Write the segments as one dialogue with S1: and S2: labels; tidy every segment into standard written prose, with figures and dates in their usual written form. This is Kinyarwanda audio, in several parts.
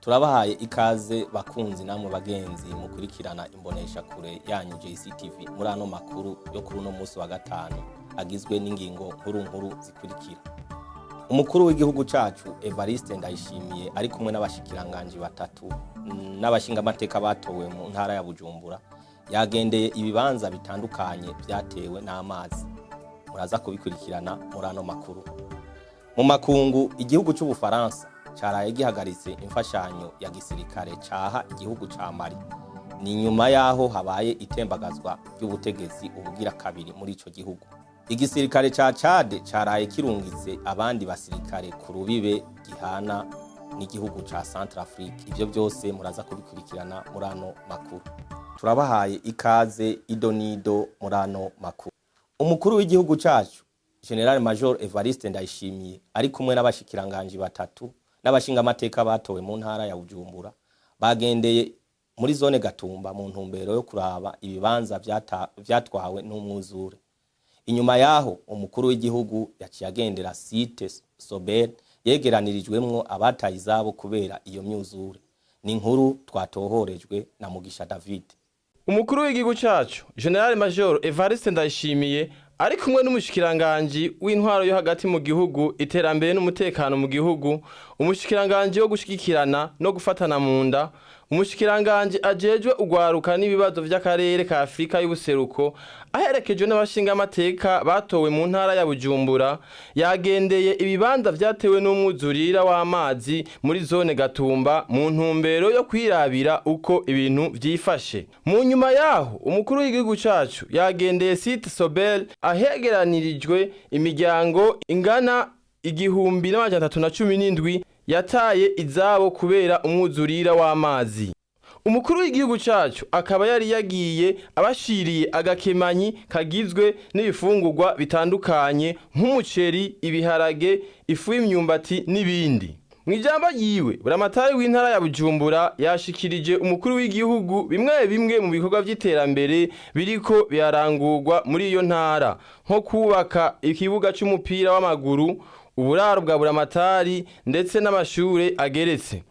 S1: Turabahaye ikaze bakunzi namwe bagenzi mukurikirana imbonesha kure yanyu JCTV muri ano makuru yo kuri uno munsi wa gatanu agizwe n'ingingo nkuru zikurikira. Umukuru w'igihugu cacu Evariste Ndayishimiye ari kumwe n'abashikiranganje batatu n'abashinga amateka batowe mu ntara ya Bujumbura yagendeye ibibanza bitandukanye byatewe n'amazi. Muraza kubikurikirana muri ano makuru. Mu makungu igihugu c'Ubufaransa caraye gihagaritse imfashanyo ya gisirikare caha igihugu ca Mali. Ni nyuma yaho habaye itembagazwa ry'ubutegetsi ubugira kabiri muri ico gihugu. Igisirikare ca Chad caraye kirungitse abandi basirikare ku rubibe gihana n'igihugu ca Centrafrique. Ivyo byose muraza kubikurikirana muri ano makuru. Turabahaye ikaze idonido muri ano makuru. Umukuru w'igihugu cacu General Major Evariste Ndayishimiye ari kumwe n'abashikiranganje batatu n'abashinga amateka batowe mu ntara ya Bujumbura bagendeye muri zone Gatumba mu ntumbero yo kuraba ibibanza vyatwawe n'umwuzure. Inyuma yaho umukuru w'igihugu yaciye agendera site Sobel yegeranirijwemwo abataye izabo kubera iyo myuzure. Ni inkuru twatohorejwe na Mugisha David.
S2: Umukuru w'igihugu cacu General Major Evariste Ndayishimiye ari kumwe n'umushikiranganje w'intwaro yo hagati mu gihugu, iterambere n'umutekano mu gihugu, umushikiranganje wo gushigikirana no gufatana mu nda, umushikiranganje ajejwe ugwaruka n'ibibazo vy'akarere ka Afrika y'ubuseruko, aherekejwe n'abashinga amateka batowe mu ntara ya Bujumbura, yagendeye ibibanza vyatewe n'umwuzurira w'amazi muri zone Gatumba mu ntumbero yo kwirabira uko ibintu vyifashe. Mu nyuma yaho umukuru w'igihugu cacu yagendeye site Sobel ahegeranirijwe imiryango ingana 1317 yataye izabo kubera umwuzurira w'amazi. Umukuru w'igihugu cacu akaba yari yagiye abashiriye agakemanyi kagizwe n'ibifungurwa bitandukanye nk'umuceri, ibiharage, ifu y'imyumbati n'ibindi. Mwijambo yiwe buramatari w'intara ya Bujumbura yashikirije umukuru w'igihugu bimwe mu bikorwa vy'iterambere biriko byarangurwa muri iyo ntara, nko kubaka ikibuga c'umupira w'amaguru, uburaro bwa buramatari ndetse n'amashure ageretse.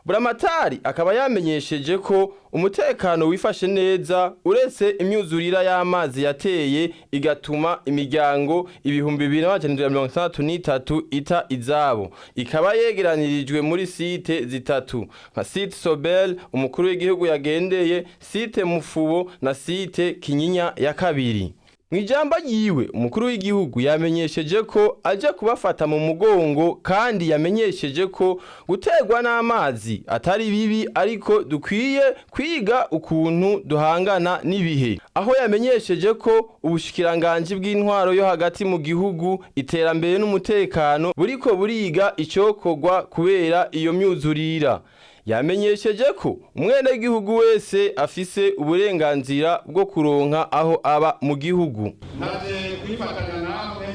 S2: Buramatari akaba yamenyesheje ko umutekano wifashe neza uretse imyuzurira y'amazi yateye igatuma imiryango 2263 ita izabo, ikaba yegeranirijwe muri site zitatu nka site Sobel umukuru w'igihugu yagendeye, site Mufubo na site Kinyinya ya kabiri. Mwijambo yiwe umukuru w'igihugu yamenyesheje ko aje kubafata mu mugongo, kandi yamenyesheje ko guterwa n'amazi atari bibi ariko dukwiye kwiga ukuntu duhangana n'ibihe. Aho yamenyesheje ko ubushikiranganje bw'intwaro yo hagati mu gihugu, iterambere n'umutekano buriko buriga icokorwa kubera iyo myuzurira. Yamenyesheje ko umwene gihugu wese afise uburenganzira bwo kuronka aho aba mu gihugu.
S3: Maze kwifatanya namwe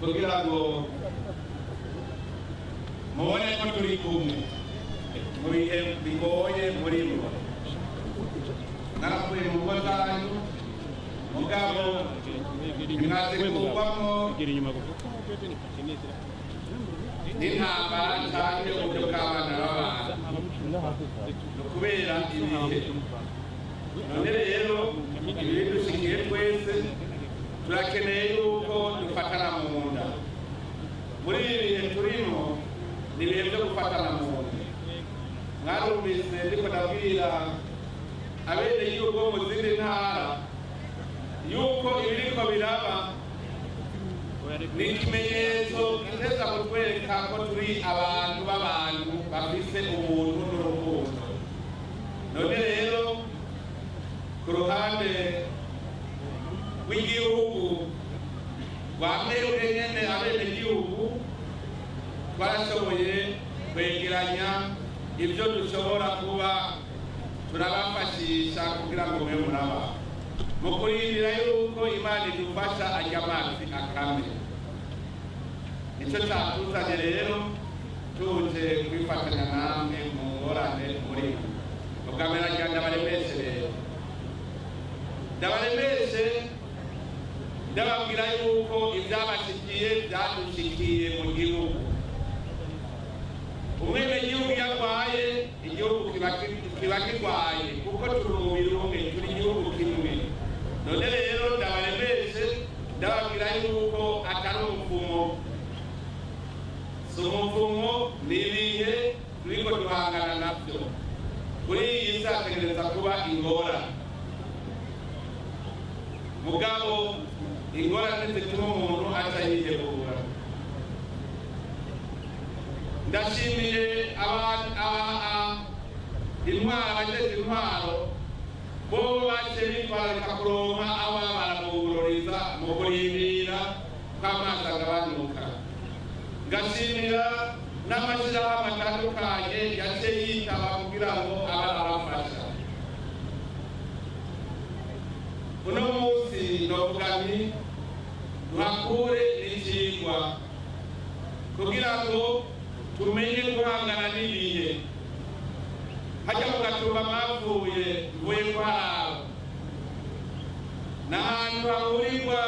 S3: kugira ngo mubone ko turi kumwe mu bihe bigoye muri bo. Naravuye mu ngo zanyu mugabo mwaze kuvamo n'intambara cyane uburyo bw'abana b'abantu kubera ibihe. None rero ibihe dushikiye twese turakeneye yuko dufatana mu nda. Muri ibi bihe turimo ni ibihe byo gufatana mu nda. Mwarumvise ndiko ndabwira abenegihugu bo mu zindi ntara yuko ibiriko biraba ni ikimenyetso giteza kutwereka ko turi abantu b'abantu bafise ubuntu n'urukundo. None rero ku ruhande rw'igihugu rwamwewe nyene abenegihugu twarashoboye kwegeranya ibyo dushobora kuba turabafashisha kugira ngo mwe muraba mu kurindira yuko Imana idufasha ajya amazi akame. Nicyo cyatuzanye rero tuje kwifatanya namwe mu ngorane muri ubwamera rya ndabaremeshe rero ndabaremeshe ndababwira yuko ibyabashikiye byadushikiye mu gihugu umwenegihugu yarwaye igihugu kiba kirwaye kuko turi umubiri umwe, turi igihugu kimwe. None rero ndabaremeshe ndababwira yuko atari umupfumo, si umupfumo, ni ibihe turiko duhangana navyo. Kuri iyi si hategereza kuba ingorane, mugabo ingorane zituma umuntu aca yihebura. Ndashimiye abajejwe intwaro bo baje bitwararika kuronka aba barabugururiza mu kurindira kw'amazi agabanuka. Ngashimira n'amashirahamwe atandukanye yaje yitaba kugira ngo abafasha. Uno munsi novuga nti duhakure n'icigwa kugira ngo tumenye guhangana n'ibihe. Hajya mu Gatumba mwavuye mvuye kuharaba, n'ahantu hahurirwa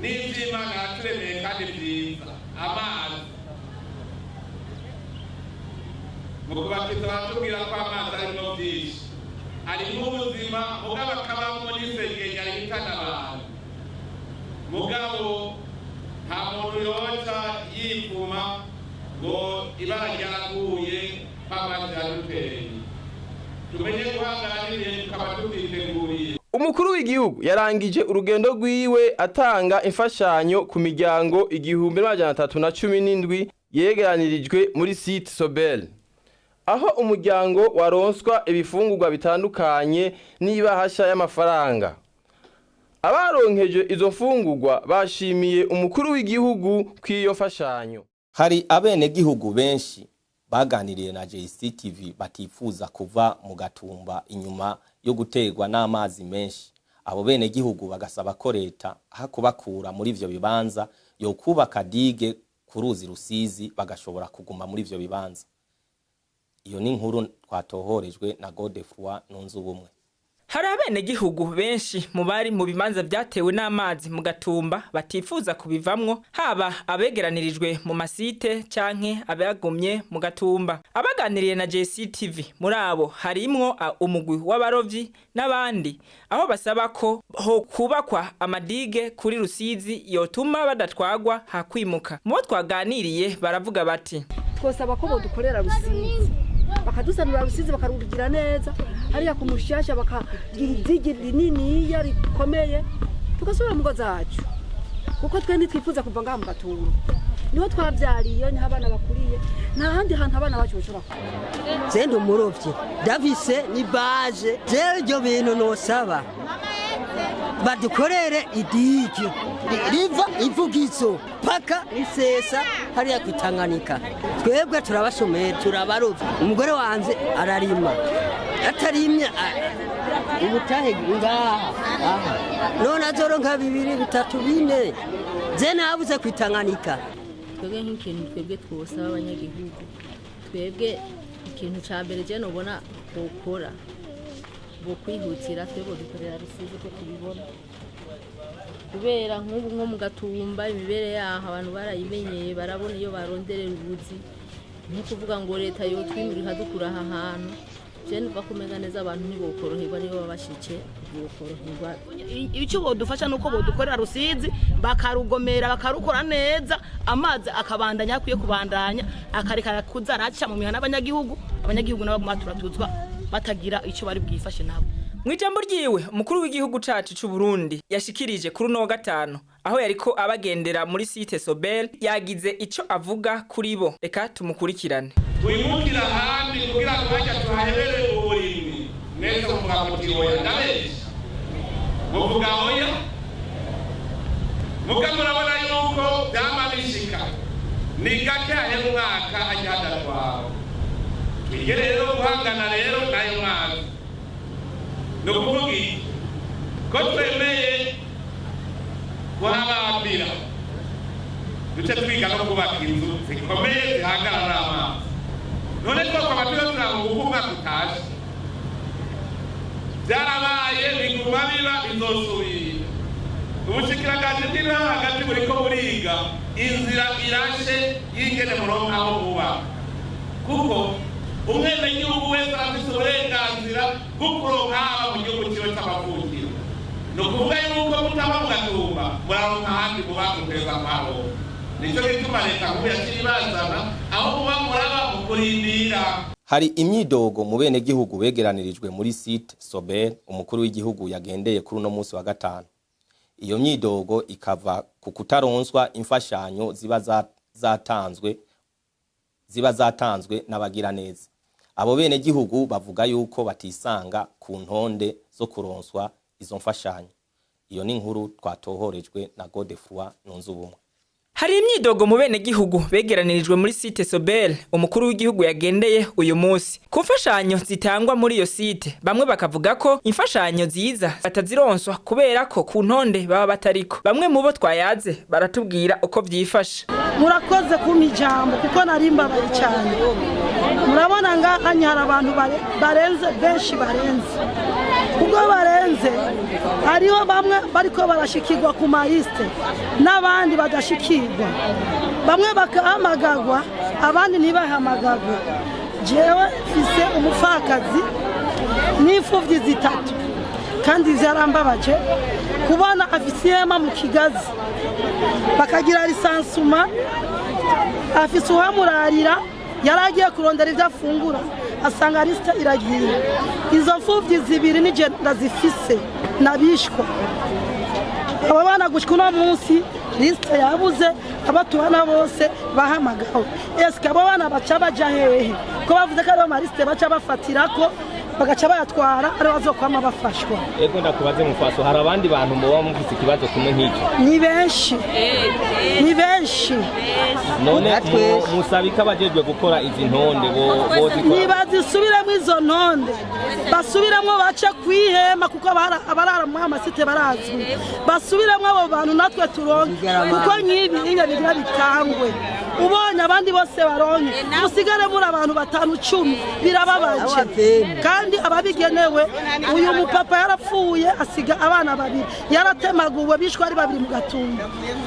S3: n'ivy'Imana yaturemeye kandi vyiza, amazi. Mu kubatiza baratubwira ko amazi arimwo vyinshi, harimwo ubuzima, mugabo akabamwo n'isegenya rihitana abantu. Mugabo nta muntu yoca yivuma ngo ibara ryaraguye kw'amazi yaduteye. Tumenye guhangana n'ibihe tukaba tuvyiteguriye.
S2: Umukuru w'igihugu yarangije urugendo rwiwe atanga imfashanyo ku miryango 1317 yegeranirijwe muri site Sobel, aho umuryango waronswa ibifungurwa bitandukanye n'ibahasha y'amafaranga. Abaronkeje izo mfungurwa bashimiye umukuru w'igihugu kw'iyo mfashanyo.
S1: Hari abenegihugu benshi baganiriye na JCTV batifuza kuva mu Gatumba inyuma yo guterwa n'amazi menshi. Abo benegihugu bagasaba ko leta hakubakura muri ivyo bibanza yo kubaka dige ku ruzi Rusizi bagashobora kuguma muri ivyo bibanza. Iyo ni inkuru twatohorejwe na Godefroy Nunzubumwe.
S4: Hari abenegihugu benshi mu bari mu bimanza byatewe n'amazi mu Gatumba batifuza kubivamwo, haba abegeranirijwe mu masite canke abagumye mu Gatumba. Abaganiriye na JCTV muri abo harimwo umugwi w'abarovyi n'abandi, aho basaba ko ho kubakwa amadige kuri Rusizi yotuma badatwagwa hakwimuka. Mu twaganiriye baravuga bati
S5: twosaba ko bodukorera Rusizi bakadusanura Rusizi bakarugira neza, hariya ku Mushasha bakagira idigi rinini ya rikomeye tugasubira mu ngo zacu, kuko twe ntitwifuza kuva ngaha mu Gatumba. Niho twavyariye, niho abana bakuriye, nta handi hantu abana bacu bashobora kuba.
S6: Zendo umurovyi Davise ni baje ryo bintu nosaba badukorere idigi riva ivugizo paka risesa hariya kwitanganika. Twebwe turabashomeye, turabarovyi. Umugore wanze ararima, atarimye ubutahe ngaha none azoronka 2, 3, 4 je nabuze kwitanganika.
S7: Twebwe nk'ikintu twebwe twosaba abanyagihugu, twebwe ikintu ca mbere je nobona bokora bo kwihutira twebwe dukorera Rusizi ko tubibona, kubera nk'ubu nko mu Gatumba imibere yaho abantu barayimenyeye, barabona iyo baronderera ubuzi. Nko kuvuga ngo leta yo twimurika dukura aha hantu, je nuva kumenya neza abantu ntibokoroherwa nibo babashike bokoroherwa.
S8: Icyo bodufasha nuko bodukorera Rusizi bakarugomera bakarukora neza, amazi akabandanya akwiye kubandanya, akareka kuza araca mu mihana abanyagihugu nabo maturatuzwa batagira icyo bari bwifashe nabo.
S4: Mwijambo ryiwe umukuru w'igihugu cacu c'u Burundi yashikirije kuri uno wa gatanu, aho yariko abagendera muri site Sobel, yagize ico avuga kuri bo. Reka tumukurikirane.
S3: Twimukira handi kugira ngo bajya tuhahebere uburimwi. Neza muvuga muti oya ndabeje. Muvuga oya. Muga murabona yuko byama bishika. Ni gake ahe mwaka ajyana twawe. Twige rero guhangana rero nayo mwaka. Nukuvugi ko twemeye kuhabambira, duce twiga no kubaka inzu zikomeye zihagarara amazi. None twakaba turabona ubuhumwa kutaje, byarabaye biguma biba bizosubira. Ubushikiranganje bw'intara hagati buriko buriga kwiga inzira irashe y'ingene muronka aho muba, kuko umwenegihugu wese afite uburenganzira bwo kuronka haba mu gihugu kiwe c'amavukiro. Ni ukuvuga yuko mutaba mu Gatumba muraronka ahandi muba muteza kwabo. Nico gituma leta nkuru yakiri ibazana aho muba muraba mu kurindira.
S1: Hari imyidogo mu bene gihugu begeranirijwe muri site Sobel umukuru w'igihugu yagendeye kuri uno munsi wa gatanu. Iyo myidogo ikava ku kutaronswa imfashanyo ziba zatanzwe n'abagira neza. Abo bene gihugu bavuga yuko batisanga ku ntonde zo kuronswa izo mfashanyo. Iyo ni inkuru twatohorejwe na Godefroid Nunzubumwe.
S4: Hari imyidogo mu bene gihugu begeranirijwe muri site Sobel umukuru w'igihugu yagendeye uyu munsi. Ku mfashanyo zitangwa muri iyo site bamwe bakavuga ko imfashanyo ziza batazironswa kubera ko ku ntonde baba batariko. Bamwe mu bo twayaze baratubwira uko vyifashe.
S9: Murakoze kumpa ijambo kuko narimbabaye cyane. Murabona ngaha hari abantu barenze benshi barenze. Ubwo barenze hariho bamwe bariko barashikirwa ku maliste n'abandi badashikirwa, bamwe bakahamagagwa abandi ntibahamagagwe. Jewe mfise umupfakazi n'imfuvyi zitatu kandi zarambabaje kubona afise ihema mu Kigazi bakagira lisansuma, afise uhamurarira yaragiye kurondera ivyo afungura asanga liste iragiye. Izo mfuvyi zibiri nije ndazifise nabishwa. Aba bana gushika uno munsi liste yabuze, abatubana bose bahamagawe. Eske abo bana baca baja hehe? Ko bavuze ko ari ama liste baca bafatirako bagaca bayatwara ari bazokwama bafashwa.
S1: Ego ndakubaze mufaso, hari abandi bantu muba mufite ikibazo kimwe nk'icyo?
S9: Ni benshi. Ni benshi.
S1: None musabika abajejwe gukora izi ntonde
S9: nibazisubiremo izo ntonde, basubiremo bace kwihema kuko abarara mu amasite barazwi, basubiremo abo bantu natwe turonke kuko nk'ibi inge bigira bitangwe. Ubonye abandi bose baronke musigare muri abantu 5-10 birababaje. Kandi ababigenewe uyu mupapa yarapfuye asiga abana babiri, yaratemaguwe bishwa ari babiri mu Gatumba,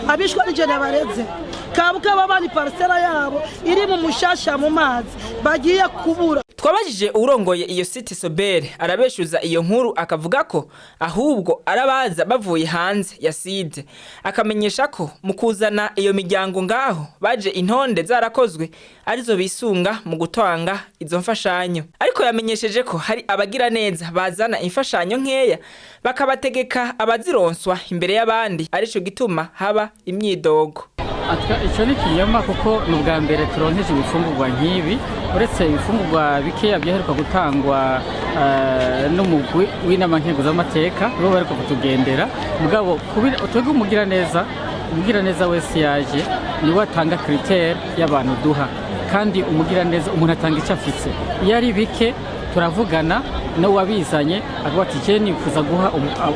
S9: abishwa ari jene bareze kabuka babani parcela yabo iri mu mushasha mu mazi bagiye kubura.
S4: Twabajije urongoye iyo site Sobel arabeshuza iyo nkuru akavuga ko ahubwo arabaza bavuye hanze ya site, akamenyesha ko mu kuzana iyo miryango ngaho baje intonde zarakozwe arizo bisunga mu gutanga izo mfashanyo. Ariko yamenyesheje ko hari abagira neza bazana imfashanyo nkeya bakabategeka abazironswa imbere y'abandi, arico gituma haba imyidogo.
S10: Ico ni kinyoma kuko n'ubwa mbere turonkeje ibifungurwa nk'ibi, uretse ibifungurwa bikeya byaheruka gutangwa n'umugwi w'inama z'amateka bo bariko kutugendera. Mugabo twebwe umugira neza wese yaje niwe atanga critère y'abantu duha, kandi umugira neza umuntu atanga icyo afise. Iyo ari bike turavugana no wabizanye avuga ati je nifuza guha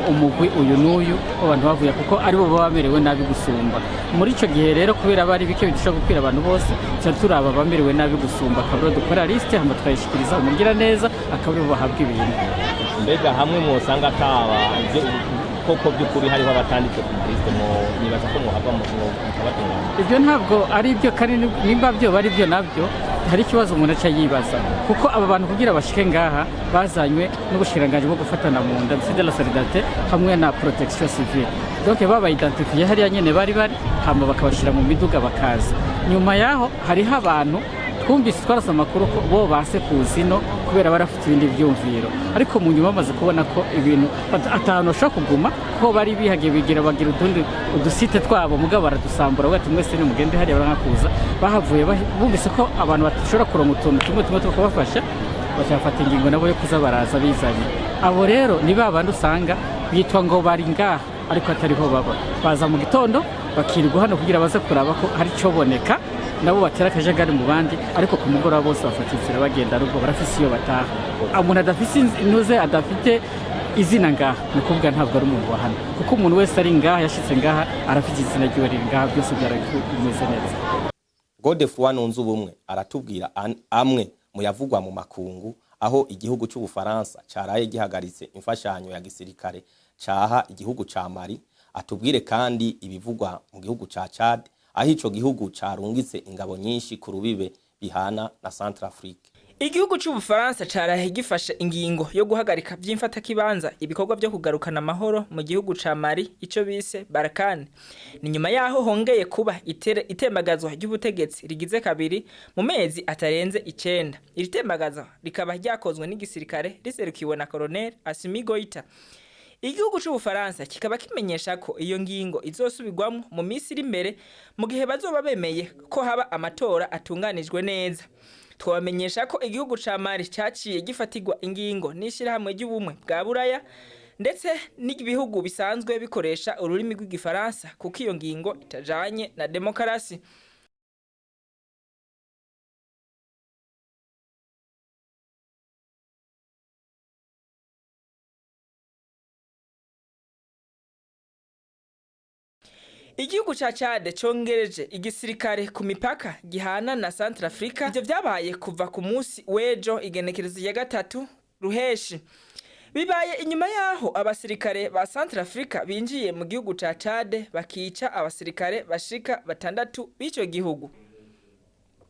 S10: umugwi uyu n'uyu abantu bavuye kuko ari bo bamerewe nabi gusumba. Muri ico gihe rero kubera bari bike bidusha gukwira abantu bose cyo turaba bamerewe nabi gusumba, akabura dukora liste hama twayishikiriza umugira neza akabura bahabwa ibintu.
S1: Mbega hamwe mu usanga ataba koko by'ukuri hariho abatanditse ku liste mo nibaza ko muhabwa mu kabatungana.
S10: Ibyo ntabwo ari byo, kandi nimba byo bari byo nabyo hari ikibazo umuntu aca yibaza kuko aba bantu kugira bashike ngaha bazanywe n'ubushiranganje bwo gufatana mu nda de la solidarité hamwe na protection civile. Donc baba identifiye hariya nyene bari hama bakabashira mu miduga bakaza. Nyuma yaho hariho abantu twumvise twarasa amakuru ko bo base kuzino kubera barafite ibindi byumviro, ariko mu nyuma bamaze kubona ko ibintu atanu shaka kuguma ko bari bihagiye bigira bagira udusite twabo mugabo baradusambura bati mwese ni mugende hariya barankakuza. Bahavuye bumvise ko abantu batashobora kuronka utuntu tumwe tukabafasha, bashafata ingingo nabo yo kuza baraza bizanye. Abo rero ni babandi usanga bitwa ngo bari ngaha ariko atariho baba, baza mu gitondo bakirirwa hano kugira baze kuraba ko hari cyo boneka, nabo batera akajagari mu bandi, ariko ku mugoroba bose bafata inzira bagenda rugo barafise iyo bataha. Umuntu adafise intuze adafite izina ngaha ni kuvuga ntabwo ari umuntu wa hano, kuko umuntu wese ari ngaha yashitse ngaha arafite izina ryiwe riri ngaha, byose byarabimeze neza.
S1: Godefroid Nunzubumwe aratubwira amwe mu yavugwa mu makungu aho igihugu cy'Ubufaransa caraye gihagaritse imfashanyo ya gisirikare caha igihugu ca Mali. Atubwire kandi ibivugwa mu gihugu ca Chad aho ico gihugu carungitse ingabo nyinshi ku rubibe bihana na Centrafrique.
S4: Igihugu c'Ubufaransa carahe gifashe ingingo yo guhagarika vy'imfata kibanza ibikorwa byo kugarukana amahoro mu gihugu ca Mali ico bise Barkhane. Ni nyuma yaho hongeye kuba itembagazwa ry'ubutegetsi rigize kabiri mu mezi atarenze 9. Iri tembagazwa rikaba ryakozwe n'igisirikare riserukiwe na Colonel Assimi Goïta. Igihugu c'Ubufaransa kikaba kimenyesha ko iyo ngingo izosubirwamo mu minsi iri imbere mu gihe bazoba bemeye ko haba amatora atunganijwe neza. Twabamenyesha ko igihugu ca Mali cyaciye gifatirwa ingingo n'ishirahamwe ry'ubumwe bwa Buraya ndetse n'ibihugu bisanzwe bikoresha ururimi rw'igifaransa kuko iyo ngingo itajanye na demokarasi. Igihugu cha Chad congereje igisirikare ku mipaka gihana na Centrafrique. Ivyo vyabaye kuva ku munsi w'ejo Igenekerezo ya 3 Ruheshi. Bibaye inyuma yaho abasirikare ba Centrafrique binjiye mu gihugu cha Chad bakica abasirikare bashika 6 b'ico gihugu.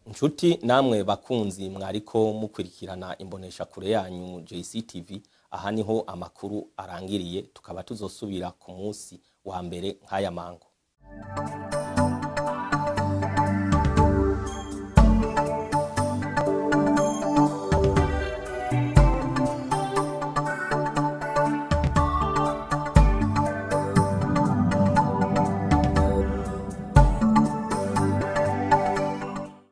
S1: Nshuti namwe bakunzi mwariko mukurikirana imbonesha kure yanyu JCTV, aha niho amakuru arangiriye, tukaba tuzosubira ku munsi wa mbere nk'aya mango.